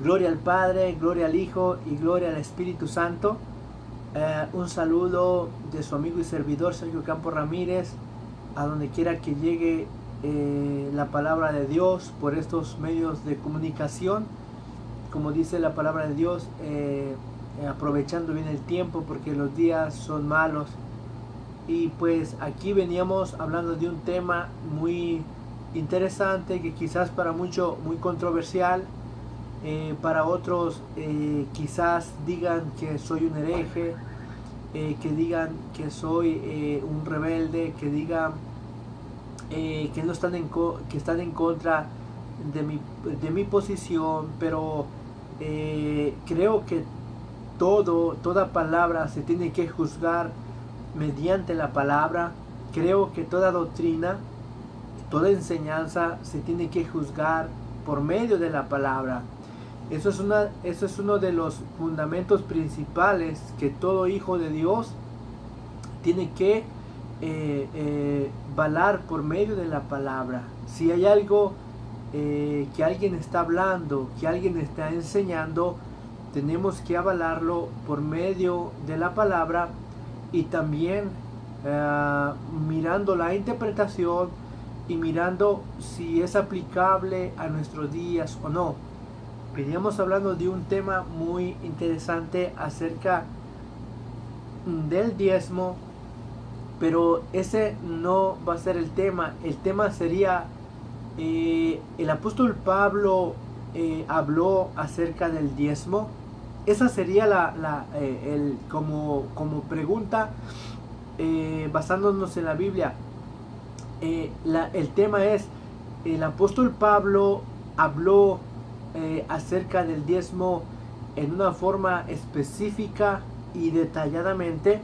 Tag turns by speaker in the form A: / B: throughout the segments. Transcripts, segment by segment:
A: Gloria al Padre, gloria al Hijo y gloria al Espíritu Santo. Un saludo de su amigo y servidor Sergio Campos Ramírez, a donde quiera que llegue la palabra de Dios por estos medios de comunicación. Como dice la palabra de Dios, aprovechando bien el tiempo porque los días son malos. Y pues aquí veníamos hablando de un tema muy interesante, que quizás para muchos muy controversial. Para otros quizás digan que soy un hereje, que digan que soy un rebelde, que digan que no están que están en contra de mi posición, pero creo que toda palabra se tiene que juzgar mediante la palabra. Creo que toda doctrina, toda enseñanza se tiene que juzgar por medio de la palabra. Eso es uno de los fundamentos principales que todo hijo de Dios tiene que valar por medio de la palabra. Si hay algo que alguien está hablando, que alguien está enseñando, tenemos que avalarlo por medio de la palabra y también mirando la interpretación y mirando si es aplicable a nuestros días o no. Veníamos hablando de un tema muy interesante acerca del diezmo, pero ese no va a ser el tema. El tema sería, el apóstol Pablo habló acerca del diezmo. Esa sería como pregunta, basándonos en la Biblia. El tema es, el apóstol Pablo habló acerca del diezmo en una forma específica y detalladamente.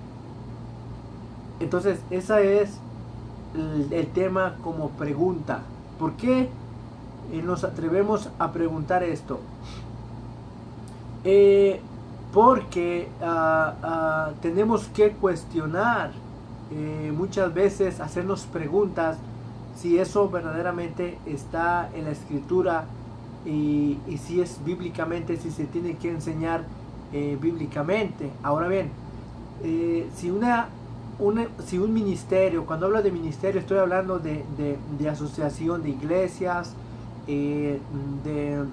A: Entonces ese es el tema como pregunta. ¿Por qué nos atrevemos a preguntar esto? Porque tenemos que cuestionar, muchas veces hacernos preguntas si eso verdaderamente está en la escritura, y si es bíblicamente, si se tiene que enseñar bíblicamente. Ahora bien, si un ministerio, cuando hablo de ministerio estoy hablando de asociación de iglesias, de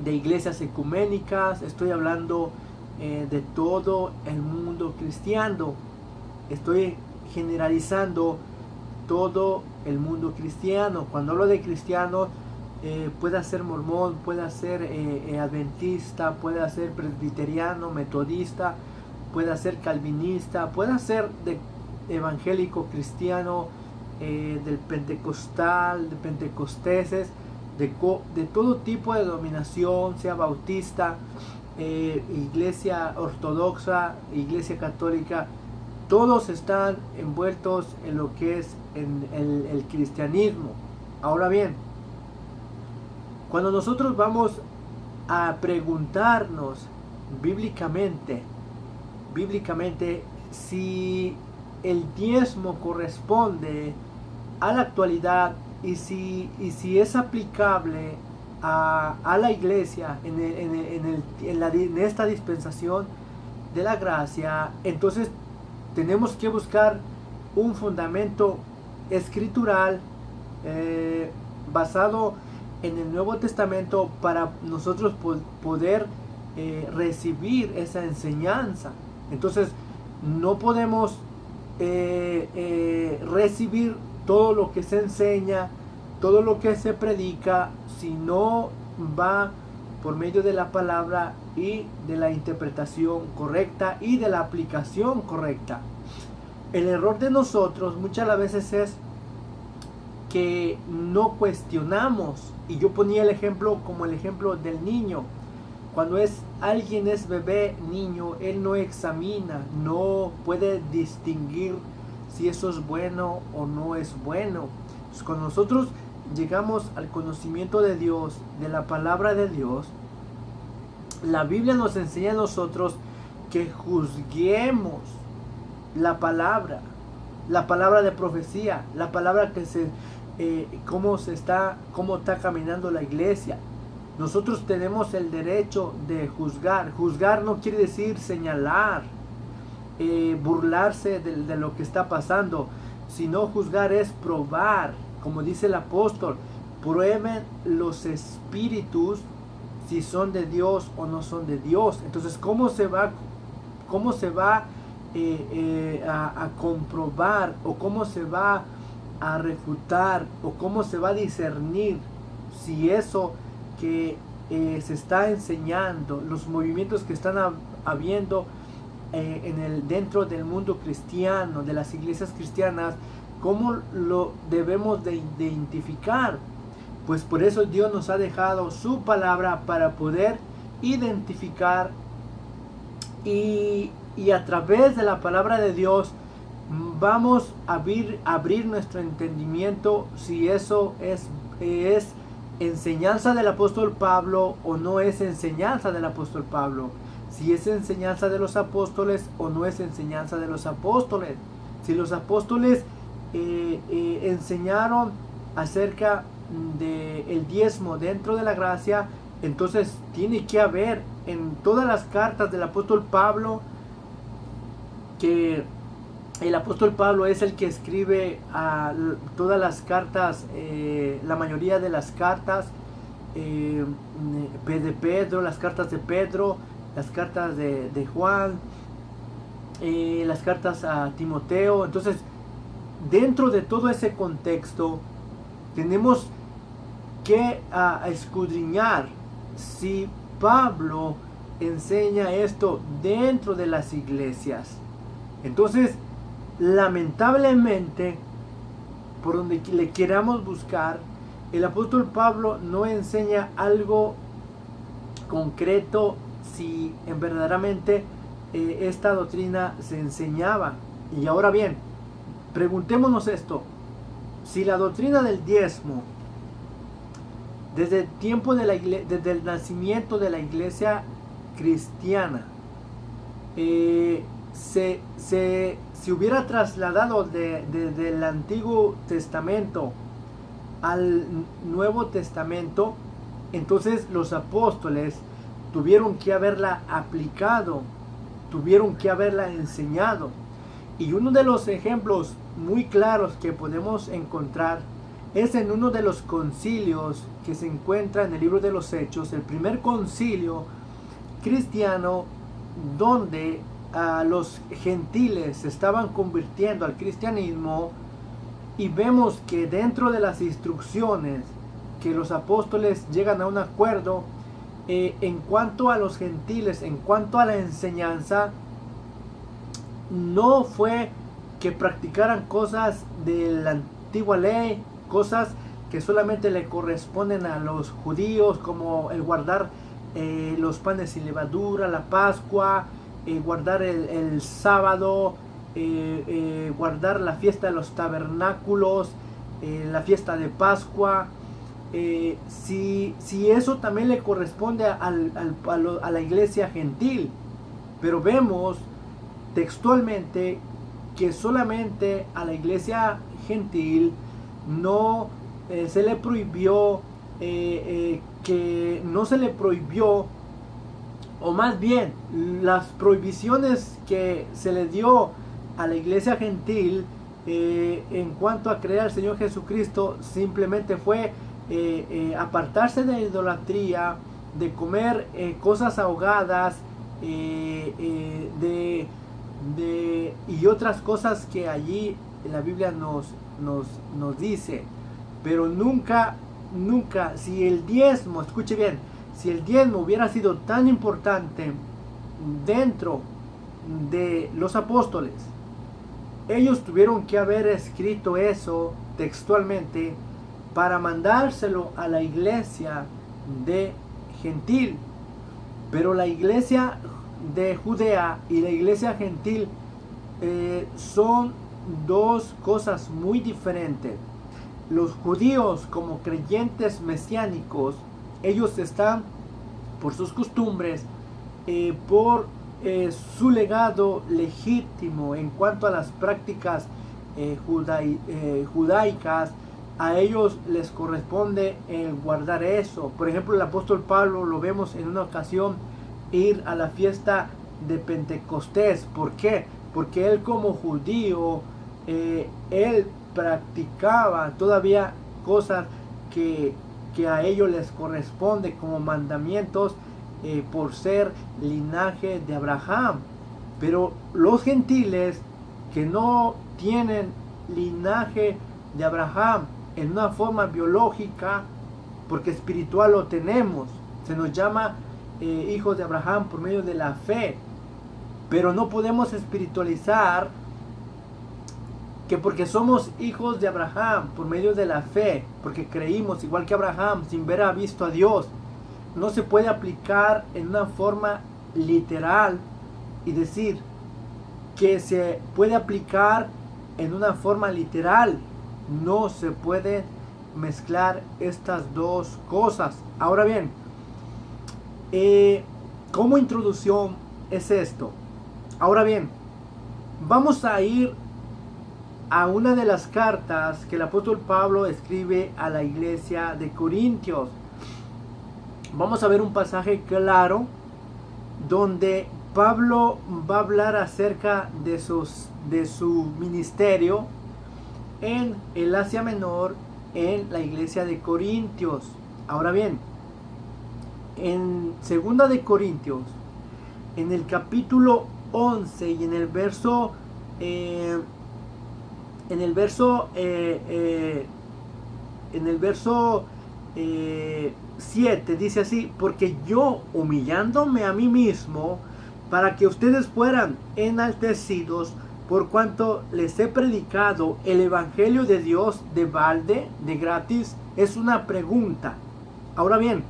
A: iglesias ecuménicas, estoy hablando de todo el mundo cristiano, estoy generalizando todo el mundo cristiano. Cuando hablo de cristianos, puede ser mormón, puede ser adventista, puede ser presbiteriano, metodista, puede ser calvinista, puede ser de evangélico cristiano, del pentecostal, de pentecosteses, de todo tipo de denominación, sea bautista, iglesia ortodoxa, iglesia católica. Todos están envueltos en lo que es en el cristianismo. Ahora bien, cuando nosotros vamos a preguntarnos bíblicamente si el diezmo corresponde a la actualidad y si es aplicable a la iglesia en esta dispensación de la gracia, entonces tenemos que buscar un fundamento escritural basado en el Nuevo Testamento para nosotros poder recibir esa enseñanza. Entonces no podemos recibir todo lo que se enseña, todo lo que se predica, si no va por medio de la palabra y de la interpretación correcta y de la aplicación correcta. El error de nosotros muchas veces es que no cuestionamos, y yo ponía el ejemplo como el ejemplo del niño. Cuando alguien es bebé, niño, él no examina, no puede distinguir si eso es bueno o no es bueno. Entonces, cuando nosotros llegamos al conocimiento de Dios, de la palabra de Dios, la Biblia nos enseña a nosotros que juzguemos la palabra de profecía, la palabra que cómo está caminando la iglesia. Nosotros tenemos el derecho de juzgar. Juzgar no quiere decir señalar, burlarse de lo que está pasando, sino juzgar es probar, como dice el apóstol, prueben los espíritus si son de Dios o no son de Dios. Entonces, ¿cómo se va a comprobar, o cómo se va a refutar, o cómo se va a discernir si eso que se está enseñando, los movimientos que están habiendo dentro del mundo cristiano, de las iglesias cristianas, cómo lo debemos de identificar? Pues por eso Dios nos ha dejado su palabra para poder identificar, y a través de la palabra de Dios vamos a abrir nuestro entendimiento si eso es enseñanza del apóstol Pablo o no es enseñanza del apóstol Pablo, si es enseñanza de los apóstoles o no es enseñanza de los apóstoles. Si los apóstoles enseñaron acerca del diezmo dentro de la gracia, entonces tiene que haber en todas las cartas del apóstol Pablo, que el apóstol Pablo es el que escribe a todas las cartas, la mayoría de las cartas de Pedro, las cartas de Pedro, las cartas de Juan, las cartas a Timoteo. Entonces, dentro de todo ese contexto, tenemos que escudriñar si Pablo enseña esto dentro de las iglesias. Entonces, lamentablemente, por donde le queramos buscar, el apóstol Pablo no enseña algo concreto si verdaderamente esta doctrina se enseñaba. Y ahora bien, preguntémonos esto: si la doctrina del diezmo, desde el tiempo de desde el nacimiento de la iglesia cristiana, se hubiera trasladado del Antiguo Testamento al Nuevo Testamento, entonces los apóstoles tuvieron que haberla aplicado, tuvieron que haberla enseñado. Y uno de los ejemplos muy claros que podemos encontrar es en uno de los concilios que se encuentra en el libro de los Hechos, el primer concilio cristiano, donde los gentiles se estaban convirtiendo al cristianismo. Y vemos que dentro de las instrucciones que los apóstoles llegan a un acuerdo en cuanto a los gentiles, en cuanto a la enseñanza, no fue que practicaran cosas de la antigua ley, cosas que solamente le corresponden a los judíos, como el guardar los panes sin levadura, la Pascua, guardar el sábado, guardar la fiesta de los tabernáculos, la fiesta de Pascua. Si eso también le corresponde a la iglesia gentil, pero vemos textualmente que solamente a la iglesia gentil no se le prohibió, que no se le prohibió, o más bien las prohibiciones que se le dio a la iglesia gentil en cuanto a creer al Señor Jesucristo, simplemente fue apartarse de la idolatría, de comer cosas ahogadas, y otras cosas que allí la Biblia nos dice. Pero nunca, si el diezmo, escuche bien, si el diezmo hubiera sido tan importante dentro de los apóstoles, ellos tuvieron que haber escrito eso textualmente para mandárselo a la iglesia de gentil. Pero la iglesia de Judea y la iglesia gentil son dos cosas muy diferentes. Los judíos, como creyentes mesiánicos, ellos están por sus costumbres, por su legado legítimo en cuanto a las prácticas judaicas, a ellos les corresponde el guardar eso. Por ejemplo, el apóstol Pablo lo vemos en una ocasión ir a la fiesta de Pentecostés. ¿Por qué? Porque él como judío, él practicaba todavía cosas que a ellos les corresponde como mandamientos por ser linaje de Abraham. Pero los gentiles que no tienen linaje de Abraham en una forma biológica, porque espiritual lo tenemos, se nos llama hijos de Abraham por medio de la fe, pero no podemos espiritualizar que porque somos hijos de Abraham por medio de la fe, porque creímos igual que Abraham sin haber visto a Dios, no se puede aplicar en una forma literal y decir que se puede aplicar en una forma literal. No se puede mezclar estas dos cosas. Ahora bien, como introducción es esto. Ahora bien, vamos a ir a una de las cartas que el apóstol Pablo escribe a la iglesia de Corintios. Vamos a ver un pasaje claro donde Pablo va a hablar acerca de su ministerio en el Asia Menor, en la iglesia de Corintios. Ahora bien, en 2 de Corintios, en el capítulo 11 y en el verso 7 dice así: porque yo, humillándome a mí mismo, para que ustedes fueran enaltecidos, por cuanto les he predicado el evangelio de Dios de balde, de gratis. Es una pregunta. Ahora bien,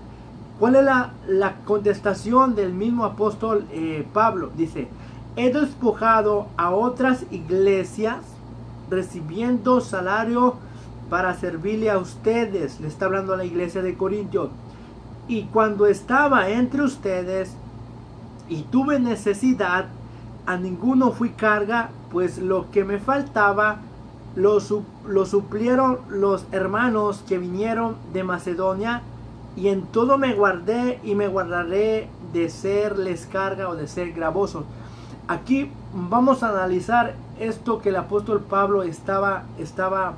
A: ¿cuál es la contestación del mismo apóstol Pablo? Dice: he despojado a otras iglesias recibiendo salario para servirle a ustedes. Le está hablando a la iglesia de Corintios. Y cuando estaba entre ustedes y tuve necesidad, a ninguno fui carga, pues lo que me faltaba lo suplieron los hermanos que vinieron de Macedonia, y en todo me guardé y me guardaré de serles carga o de ser gravoso. Aquí vamos a analizar esto que el apóstol Pablo estaba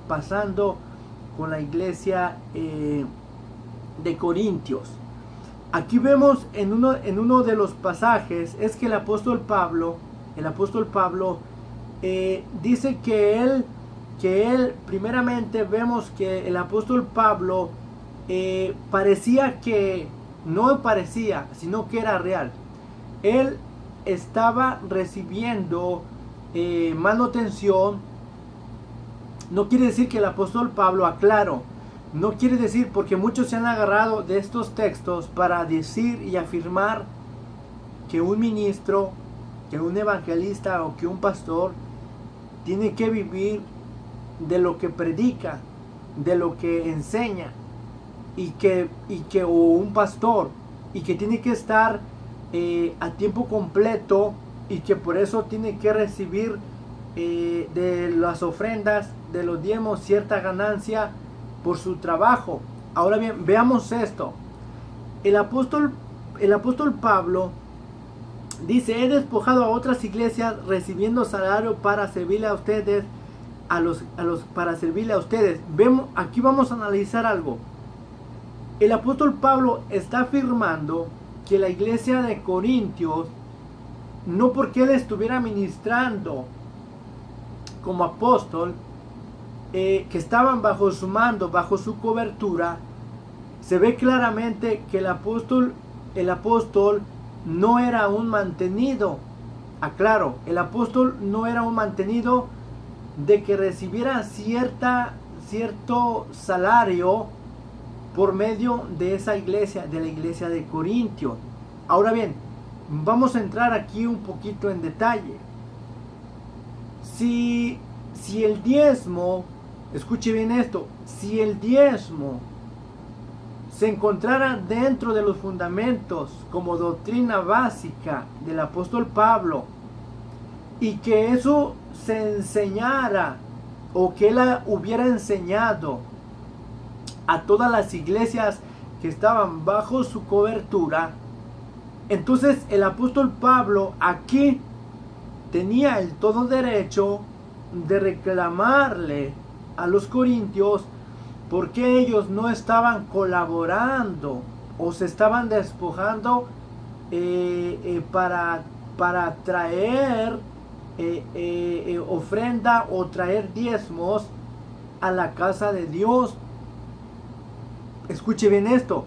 A: pasando con la iglesia de Corintios. Aquí vemos en uno de los pasajes es que el apóstol Pablo dice que él primeramente vemos que el apóstol Pablo parecía que no parecía, sino que era real. Él estaba recibiendo manutención. No quiere decir que el apóstol Pablo, aclaro, no quiere decir, porque muchos se han agarrado de estos textos para decir y afirmar que un ministro, que un evangelista o que un pastor tiene que vivir de lo que predica, de lo que enseña, y que o un pastor, y que tiene que estar a tiempo completo, y que por eso tiene que recibir de las ofrendas, de los diezmos, cierta ganancia por su trabajo. Ahora bien, veamos esto. El apóstol Pablo dice: he despojado a otras iglesias recibiendo salario para servirle a ustedes, para servirle a ustedes. Aquí vamos a analizar algo. El apóstol Pablo está afirmando que la iglesia de Corintios, no porque él estuviera ministrando como apóstol, que estaban bajo su mando, bajo su cobertura, se ve claramente que el apóstol no era un mantenido. Aclaro, el apóstol no era un mantenido de que recibiera cierto salario por medio de esa iglesia, de la iglesia de Corintios. Ahora bien, vamos a entrar aquí un poquito en detalle. Si el diezmo, escuche bien esto, si el diezmo se encontrara dentro de los fundamentos como doctrina básica del apóstol Pablo, y que eso se enseñara, o que él hubiera enseñado a todas las iglesias que estaban bajo su cobertura. Entonces el apóstol Pablo aquí tenía el todo derecho de reclamarle a los corintios porque ellos no estaban colaborando o se estaban despojando para traer ofrenda o traer diezmos a la casa de Dios. Escuche bien esto.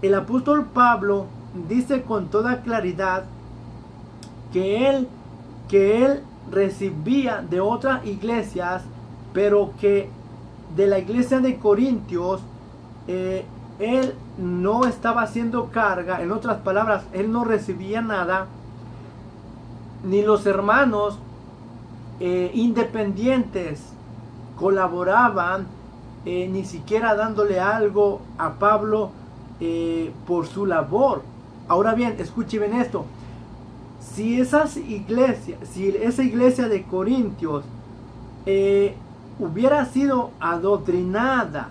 A: El apóstol Pablo dice con toda claridad que él recibía de otras iglesias, pero que de la iglesia de Corintios él no estaba haciendo carga. En otras palabras, él no recibía nada, ni los hermanos independientes colaboraban, ni siquiera dándole algo a Pablo por su labor. Ahora bien, escuchen esto. Si esa iglesia de Corintios hubiera sido adoctrinada,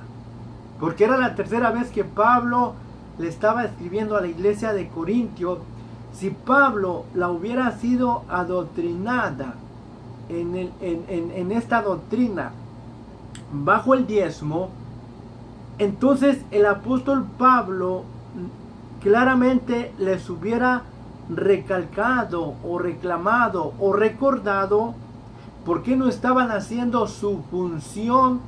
A: porque era la tercera vez que Pablo le estaba escribiendo a la iglesia de Corintios, si Pablo la hubiera sido adoctrinada en esta doctrina bajo el diezmo, entonces el apóstol Pablo claramente les hubiera recalcado o reclamado o recordado por qué no estaban haciendo su función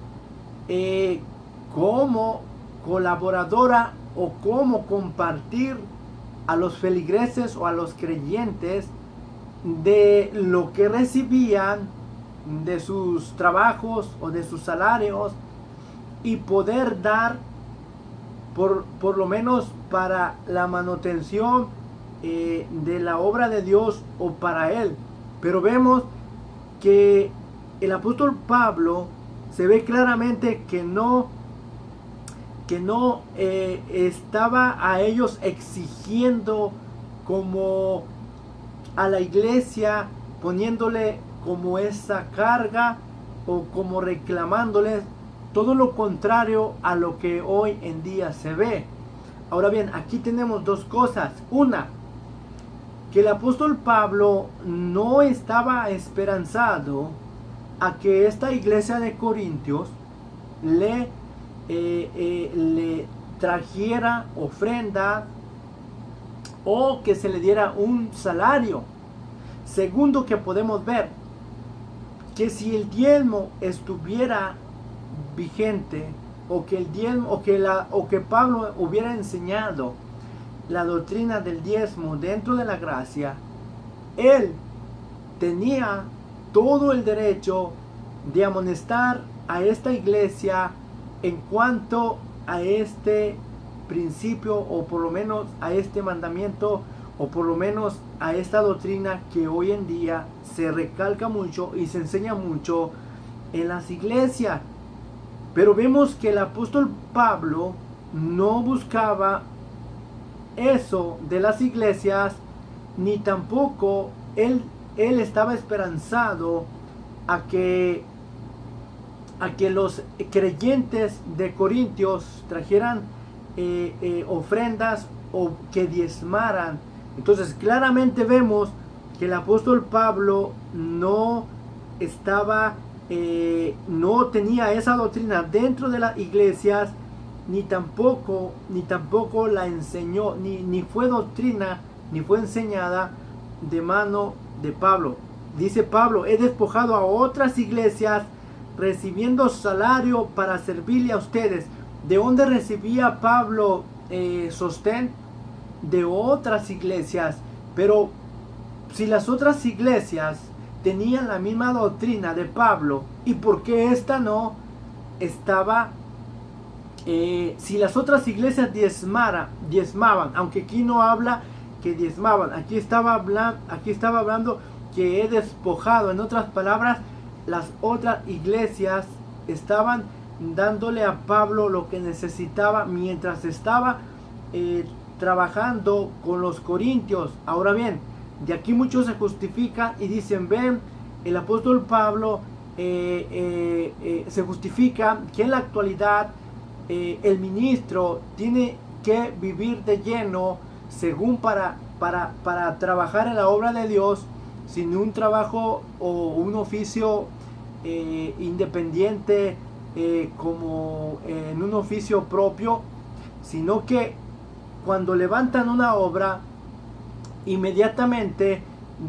A: como colaboradora o como compartir a los feligreses o a los creyentes de lo que recibían de sus trabajos o de sus salarios y poder dar por lo menos para la manutención de la obra de Dios o para él. Pero vemos que el apóstol Pablo se ve claramente que no estaba a ellos exigiendo como a la iglesia, poniéndole como esa carga o como reclamándoles, todo lo contrario a lo que hoy en día se ve. Ahora bien, aquí tenemos dos cosas. Una, que el apóstol Pablo no estaba esperanzado a que esta iglesia de Corintios le trajera ofrenda o que se le diera un salario. Segundo, que podemos ver que si el diezmo estuviera vigente, o que el diezmo o que Pablo hubiera enseñado la doctrina del diezmo dentro de la gracia, él tenía todo el derecho de amonestar a esta iglesia en cuanto a este principio, o por lo menos a este mandamiento, o por lo menos a esta doctrina que hoy en día se recalca mucho y se enseña mucho en las iglesias. Pero vemos que el apóstol Pablo no buscaba eso de las iglesias, ni tampoco él estaba esperanzado a que los creyentes de Corintios trajeran ofrendas o que diezmaran. Entonces claramente vemos que el apóstol Pablo no tenía esa doctrina dentro de las iglesias, ni tampoco la enseñó, ni fue doctrina, ni fue enseñada de mano de Pablo. Dice Pablo: he despojado a otras iglesias recibiendo salario para servirle a ustedes. ¿De dónde recibía Pablo sostén? De otras iglesias. Pero si las otras iglesias tenían la misma doctrina de Pablo, ¿y por qué esta no estaba? Si las otras iglesias diezmaban, aunque aquí no habla que diezmaban, aquí estaba hablando que he despojado. En otras palabras, las otras iglesias estaban dándole a Pablo lo que necesitaba mientras estaba trabajando con los corintios. Ahora bien, de aquí muchos se justifican y dicen: ven, el apóstol Pablo se justifica que en la actualidad el ministro tiene que vivir de lleno según para trabajar en la obra de Dios, sin un trabajo o un oficio independiente, como en un oficio propio, sino que cuando levantan una obra, inmediatamente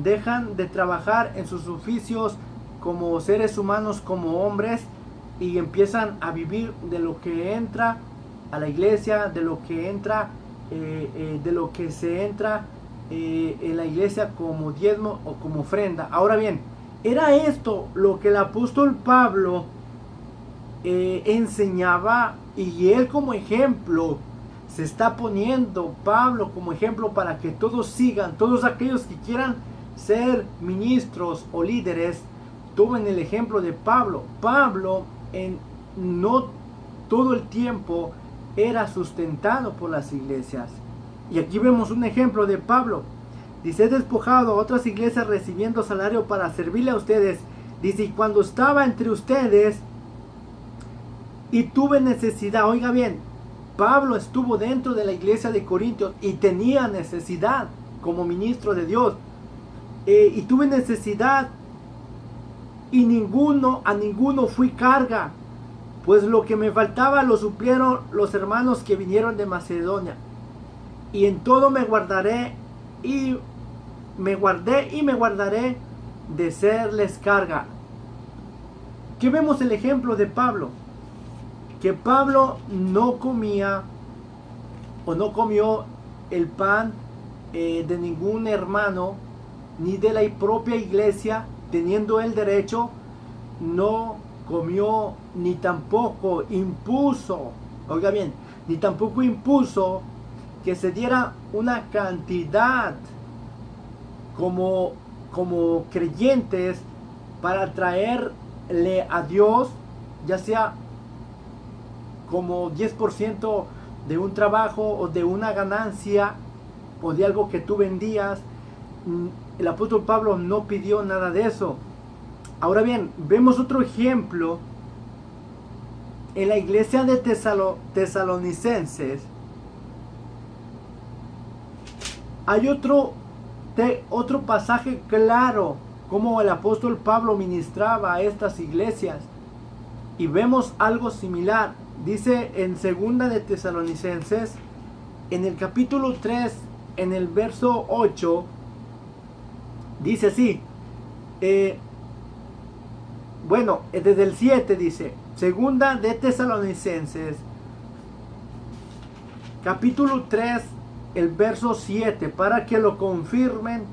A: dejan de trabajar en sus oficios como seres humanos, como hombres, y empiezan a vivir de lo que entra a la iglesia, de lo que entra, de lo que se entra en la iglesia como diezmo o como ofrenda. Ahora bien, era esto lo que el apóstol Pablo enseñaba, y él como ejemplo se está poniendo, Pablo como ejemplo, para que todos sigan, todos aquellos que quieran ser ministros o líderes, tomen el ejemplo de Pablo. Pablo no todo el tiempo era sustentado por las iglesias. Y aquí vemos un ejemplo de Pablo. Dice, he despojado a otras iglesias recibiendo salario para servirle a ustedes. Dice, y cuando estaba entre ustedes y tuve necesidad, oiga bien, Pablo estuvo dentro de la iglesia de Corintios y tenía necesidad como ministro de Dios. Y tuve necesidad y a ninguno fui carga, pues lo que me faltaba lo suplieron los hermanos que vinieron de Macedonia. Y en todo me guardaré y me guardaré de serles carga. ¿Qué vemos el ejemplo de Pablo? Que Pablo no comía o no comió el pan de ningún hermano, ni de la propia iglesia, teniendo el derecho. No comió, ni tampoco impuso, oiga bien, ni tampoco impuso que se diera una cantidad como creyentes para traerle a Dios, ya sea como 10% de un trabajo o de una ganancia o de algo que tú vendías. El apóstol Pablo no pidió nada de eso. Ahora bien, vemos otro ejemplo en la iglesia de Tesalonicenses. Hay otro pasaje claro como el apóstol Pablo ministraba a estas iglesias, y vemos algo similar. Dice en segunda de Tesalonicenses, en el capítulo 3, en el verso 8, dice así, desde el 7 dice, segunda de Tesalonicenses, capítulo 3, el verso 7, para que lo confirmen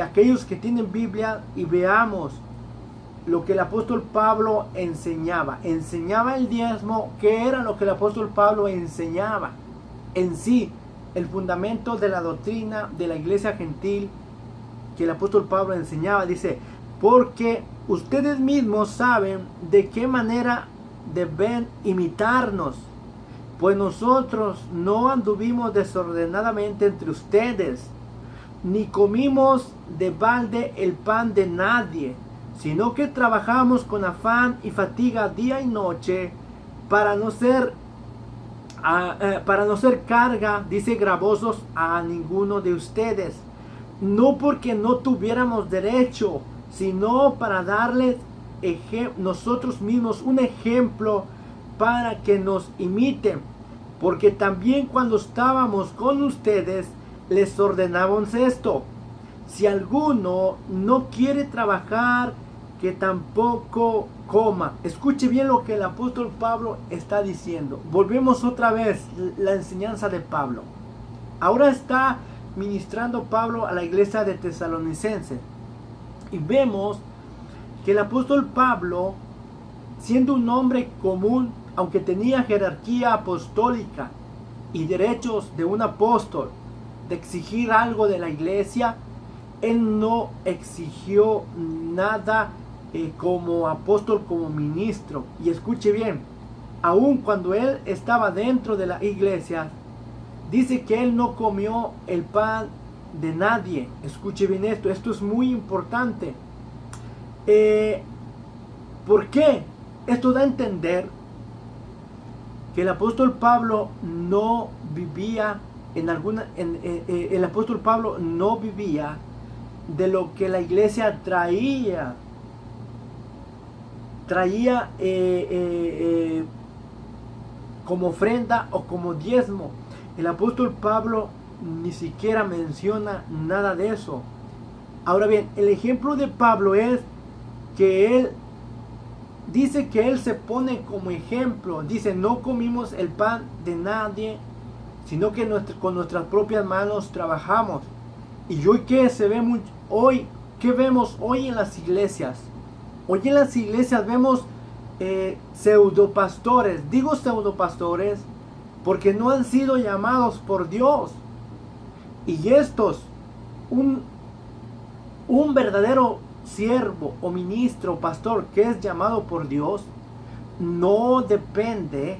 A: aquellos que tienen Biblia, y veamos lo que el apóstol Pablo enseñaba. Enseñaba el diezmo. ¿Qué era lo que el apóstol Pablo enseñaba? En sí, el fundamento de la doctrina de la iglesia gentil que el apóstol Pablo enseñaba. Dice, porque ustedes mismos saben de qué manera deben imitarnos, pues nosotros no anduvimos desordenadamente entre ustedes, ni comimos de balde el pan de nadie, sino que trabajamos con afán y fatiga día y noche para no ser carga, dice, gravosos a ninguno de ustedes, no porque no tuviéramos derecho, sino para darles nosotros mismos un ejemplo para que nos imiten, porque también cuando estábamos con ustedes les ordenábamos esto: si alguno no quiere trabajar, que tampoco coma. Escuche bien lo que el apóstol Pablo está diciendo. Volvemos otra vez la enseñanza de Pablo. Ahora está ministrando Pablo a la iglesia de Tesalonicenses, y vemos que el apóstol Pablo, siendo un hombre común, aunque tenía jerarquía apostólica y derechos de un apóstol de exigir algo de la iglesia, él no exigió nada como apóstol, como ministro. Y escuche bien, aun cuando él estaba dentro de la iglesia, dice que él no comió el pan de nadie. Escuche bien esto es muy importante. ¿Por qué? Esto da a entender que el apóstol Pablo no vivía el apóstol Pablo no vivía de lo que la iglesia traía como ofrenda o como diezmo. El apóstol Pablo ni siquiera menciona nada de eso. Ahora bien, el ejemplo de Pablo es que él dice que él se pone como ejemplo. Dice, no comimos el pan de nadie, sino que con nuestras propias manos trabajamos. Y hoy que se ve hoy, ¿qué vemos hoy en las iglesias? Hoy en las iglesias vemos pseudopastores. Digo pseudopastores porque no han sido llamados por Dios. Y estos, un verdadero siervo o ministro, pastor que es llamado por Dios, no depende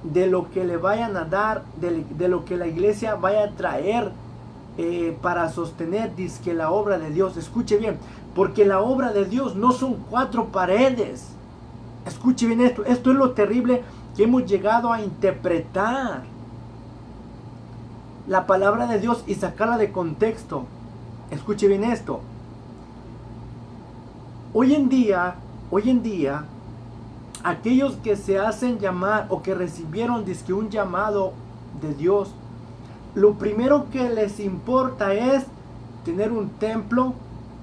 A: de lo que le vayan a dar, de lo que la iglesia vaya a traer para sostener dizque la obra de Dios. Escuche bien, porque la obra de Dios no son 4 paredes. Escuche bien esto es lo terrible que hemos llegado a interpretar la palabra de Dios y sacarla de contexto. Escuche bien esto. Hoy en día, aquellos que se hacen llamar o que recibieron dizque un llamado de Dios, lo primero que les importa es tener un templo,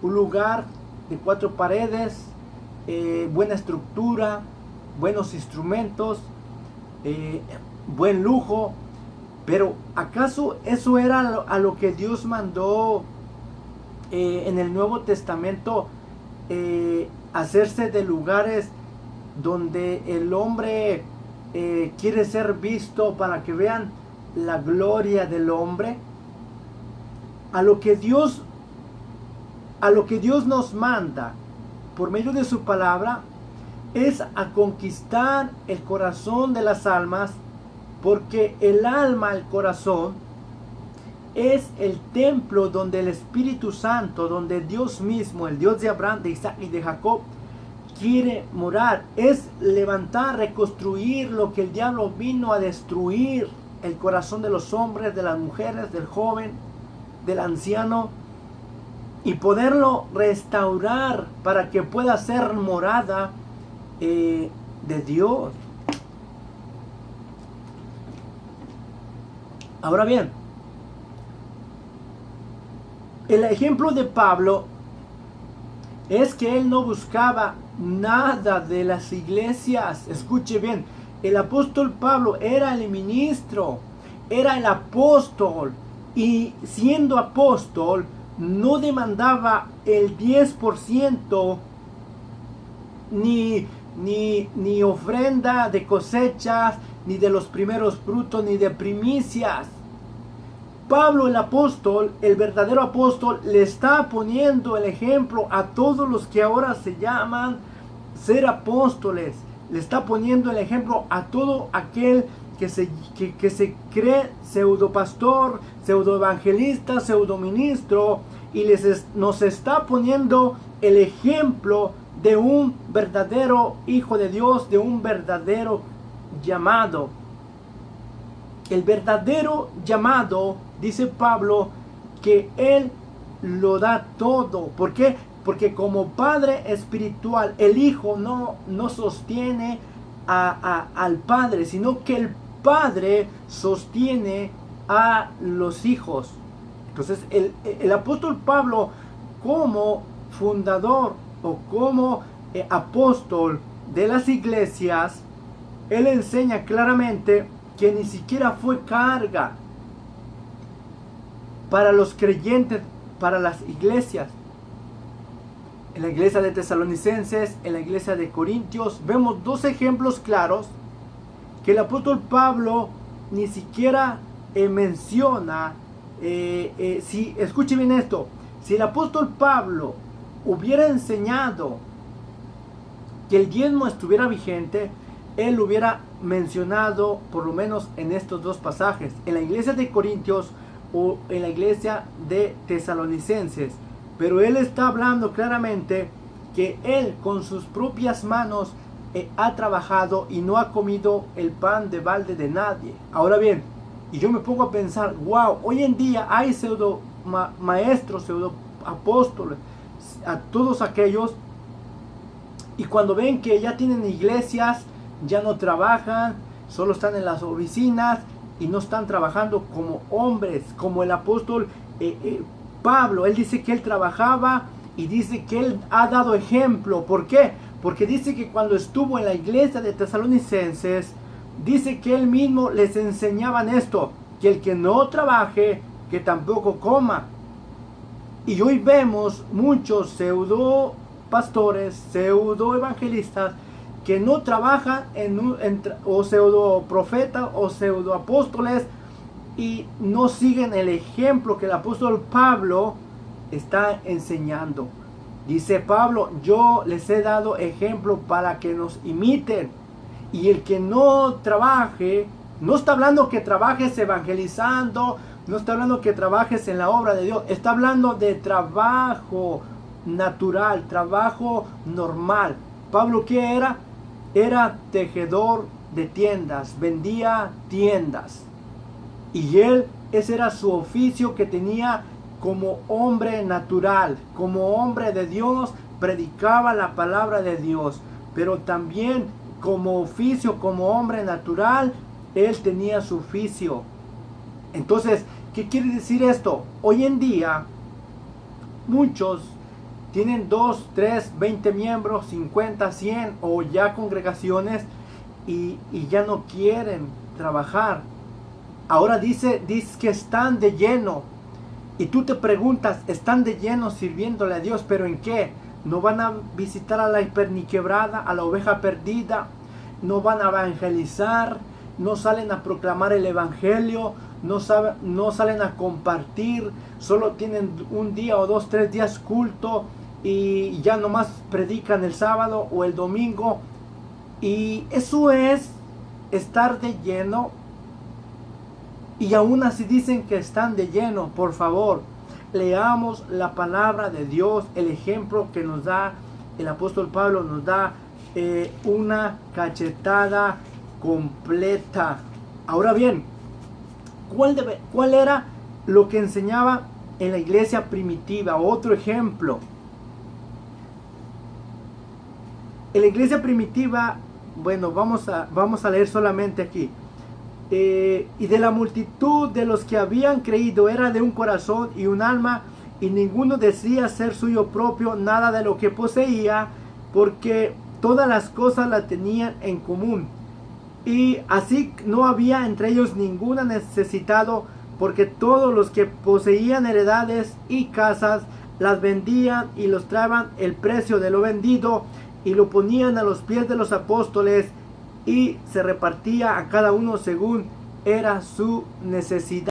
A: un lugar de 4 paredes, buena estructura, buenos instrumentos, buen lujo. Pero ¿acaso eso era a lo que Dios mandó en el Nuevo Testamento? Hacerse de lugares donde el hombre quiere ser visto para que vean la gloria del hombre. A lo que Dios nos manda por medio de su palabra es a conquistar el corazón de las almas, porque el alma, el corazón, es el templo donde el Espíritu Santo, donde Dios mismo, el Dios de Abraham, de Isaac y de Jacob, quiere morar. Es levantar, reconstruir lo que el diablo vino a destruir: el corazón de los hombres, de las mujeres, del joven, del anciano, y poderlo restaurar para que pueda ser morada de Dios. Ahora bien, el ejemplo de Pablo es que él no buscaba nada de las iglesias. Escuche bien, el apóstol Pablo era el ministro, era el apóstol, y siendo apóstol no demandaba el 10% ni ofrenda de cosechas, ni de los primeros frutos, ni de primicias. Pablo, el apóstol, el verdadero apóstol, le está poniendo el ejemplo a todos los que ahora se llaman ser apóstoles. Le está poniendo el ejemplo a todo aquel que se cree pseudopastor, pseudoevangelista, pseudoministro, y nos está poniendo el ejemplo de un verdadero hijo de Dios, de un verdadero llamado. El verdadero llamado, dice Pablo, que él lo da todo. ¿Por qué? Porque como padre espiritual, el hijo no sostiene al padre, sino que el padre sostiene a los hijos. Entonces el apóstol Pablo, como fundador o como apóstol de las iglesias, él enseña claramente que ni siquiera fue carga para los creyentes, para las iglesias. En la iglesia de Tesalonicenses, en la iglesia de Corintios, vemos 2 ejemplos claros que el apóstol Pablo ni siquiera menciona. Escuche bien esto: si el apóstol Pablo hubiera enseñado que el diezmo estuviera vigente, él lo hubiera mencionado por lo menos en estos 2 pasajes, en la iglesia de Corintios o en la iglesia de Tesalonicenses. Pero él está hablando claramente que él con sus propias manos ha trabajado y no ha comido el pan de balde de nadie. Ahora bien, y yo me pongo a pensar, wow, hoy en día hay pseudo maestros, pseudo apóstoles, a todos aquellos, y cuando ven que ya tienen iglesias, ya no trabajan, solo están en las oficinas y no están trabajando como hombres, como el apóstol Pablo. Él dice que él trabajaba y dice que él ha dado ejemplo. ¿Por qué? Porque dice que cuando estuvo en la iglesia de Tesalonicenses, dice que él mismo les enseñaban esto, que el que no trabaje, que tampoco coma. Y hoy vemos muchos pseudo pastores, pseudo evangelistas, que no trabajan o pseudo profetas o pseudo apóstoles, y no siguen el ejemplo que el apóstol Pablo está enseñando. Dice Pablo, yo les he dado ejemplo para que nos imiten. Y el que no trabaje, no está hablando que trabajes evangelizando, no está hablando que trabajes en la obra de Dios, está hablando de trabajo natural, trabajo normal. Pablo, ¿qué era? Era tejedor de tiendas, vendía tiendas. Y ese era su oficio que tenía como hombre natural, como hombre de Dios, predicaba la palabra de Dios. Pero también como oficio, como hombre natural, él tenía su oficio. Entonces, ¿qué quiere decir esto? Hoy en día, muchos tienen 2, 3, 20 miembros, 50, 100 o ya congregaciones y ya no quieren trabajar. Ahora dice que están de lleno. Y tú te preguntas, están de lleno sirviéndole a Dios, ¿pero en qué? No van a visitar a la hiperniquebrada, a la oveja perdida, no van a evangelizar, no salen a proclamar el evangelio, no salen a compartir, solo tienen un día o 2, 3 días culto y ya nomás predican el sábado o el domingo. Y eso es estar de lleno. Y aún así dicen que están de lleno. Por favor, leamos la palabra de Dios, el ejemplo que nos da el apóstol Pablo, nos da una cachetada completa. Ahora bien, ¿cuál era lo que enseñaba en la iglesia primitiva? Otro ejemplo. En la iglesia primitiva, bueno, vamos a leer solamente aquí. Y de la multitud de los que habían creído era de un corazón y un alma, y ninguno decía ser suyo propio nada de lo que poseía, porque todas las cosas las tenían en común. Y así no había entre ellos ninguna necesitado, porque todos los que poseían heredades y casas las vendían y los traían el precio de lo vendido y lo ponían a los pies de los apóstoles, y se repartía a cada uno según era su necesidad.